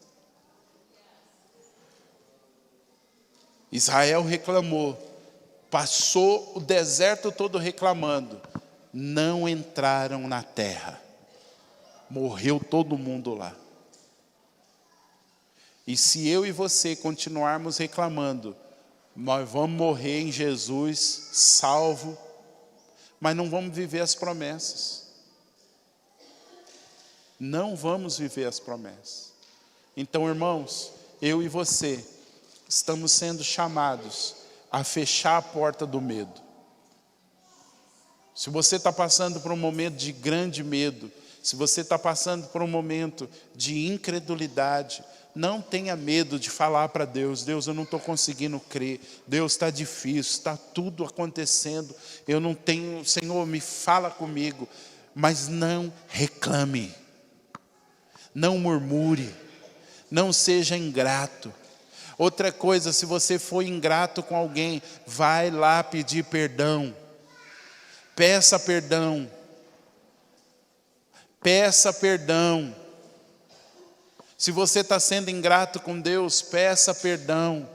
Speaker 1: Israel reclamou, passou o deserto todo reclamando, não entraram na terra, morreu todo mundo lá. E se eu e você continuarmos reclamando, nós vamos morrer em Jesus, salvo, mas não vamos viver as promessas. Não vamos viver as promessas. Então, irmãos, eu e você estamos sendo chamados a fechar a porta do medo. Se você está passando por um momento de grande medo, se você está passando por um momento de incredulidade, não tenha medo de falar para Deus, Deus, eu não estou conseguindo crer, Deus, está difícil, está tudo acontecendo, eu não tenho, Senhor, me fala comigo, mas não reclame, não murmure, não seja ingrato. Outra coisa, se você foi ingrato com alguém, vai lá pedir perdão, peça perdão, peça perdão. Se você está sendo ingrato com Deus, peça perdão.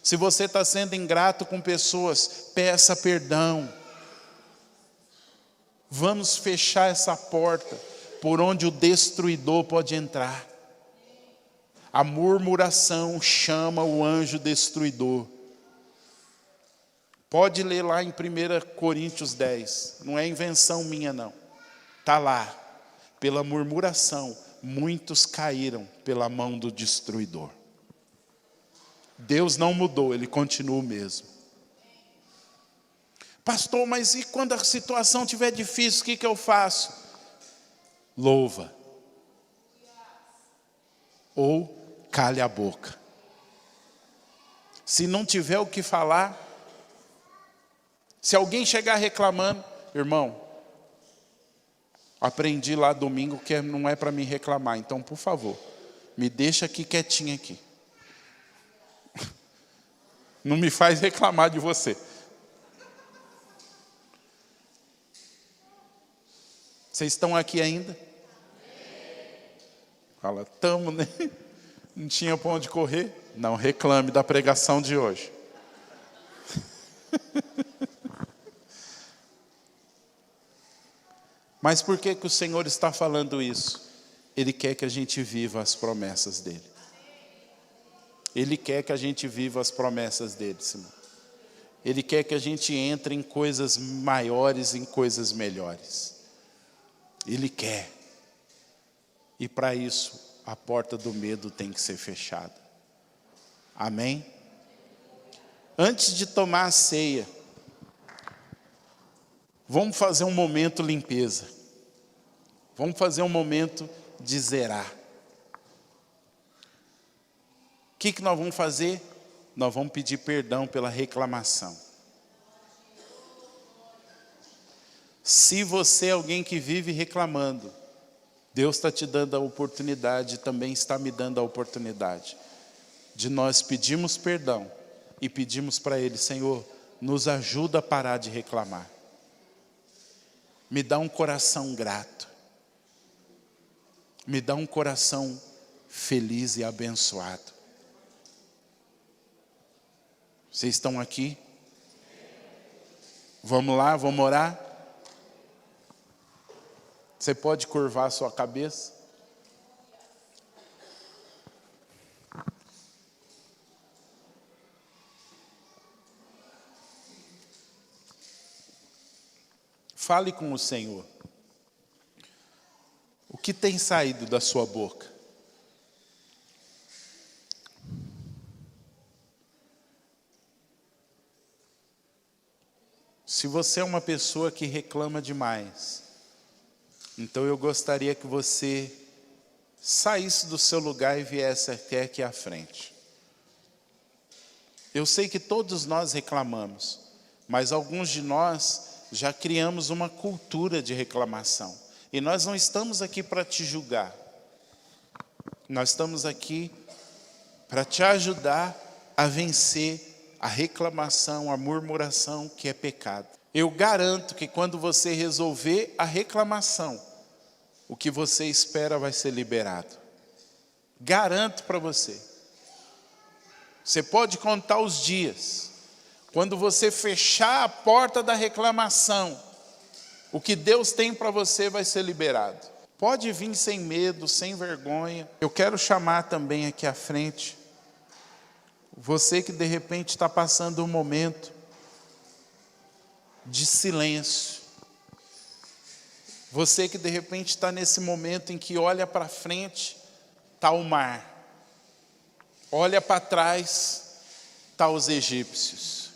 Speaker 1: Se você está sendo ingrato com pessoas, peça perdão. Vamos fechar essa porta por onde o destruidor pode entrar. A murmuração chama o anjo destruidor. Pode ler lá em 1 Coríntios 10. Não é invenção minha não. Está lá. Pela murmuração, muitos caíram pela mão do destruidor. Deus não mudou, Ele continua o mesmo. Pastor, mas e quando a situação estiver difícil, o que eu faço? Louva. Ou cale a boca. Se não tiver o que falar, se alguém chegar reclamando, irmão, aprendi lá domingo que não é para me reclamar, então por favor, me deixa aqui quietinho aqui. Não me faz reclamar de você. Vocês estão aqui ainda? Fala, tamo, né? Não tinha para onde correr? Não reclame da pregação de hoje. Mas por que o Senhor está falando isso? Ele quer que a gente viva as promessas dele. Ele quer que a gente viva as promessas dele, Simão. Ele quer que a gente entre em coisas maiores, em coisas melhores. Ele quer. E para isso, a porta do medo tem que ser fechada. Amém? Antes de tomar a ceia, vamos fazer um momento limpeza. Vamos fazer um momento de zerar. O que nós vamos fazer? Nós vamos pedir perdão pela reclamação. Se você é alguém que vive reclamando, Deus está te dando a oportunidade, também está me dando a oportunidade, de nós pedirmos perdão e pedimos para Ele, Senhor, nos ajuda a parar de reclamar. Me dá um coração grato. Me dá um coração feliz e abençoado. Vocês estão aqui? Vamos lá, vamos orar? Você pode curvar a sua cabeça? Fale com o Senhor. O que tem saído da sua boca? Se você é uma pessoa que reclama demais, então eu gostaria que você saísse do seu lugar e viesse até aqui à frente. Eu sei que todos nós reclamamos, mas alguns de nós já criamos uma cultura de reclamação. E nós não estamos aqui para te julgar. Nós estamos aqui para te ajudar a vencer a reclamação, a murmuração, que é pecado. Eu garanto que quando você resolver a reclamação, o que você espera vai ser liberado. Garanto para você. Você pode contar os dias. Quando você fechar a porta da reclamação, o que Deus tem para você vai ser liberado. Pode vir sem medo, sem vergonha. Eu quero chamar também aqui à frente você que de repente está passando um momento de silêncio. Você que de repente está nesse momento em que olha para frente, está o mar. Olha para trás, está os egípcios.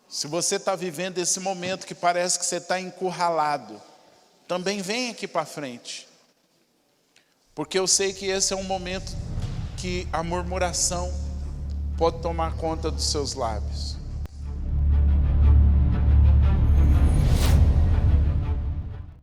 Speaker 1: Se você está vivendo esse momento que parece que você está encurralado, também vem aqui para frente. Porque eu sei que esse é um momento que a murmuração pode tomar conta dos seus lábios.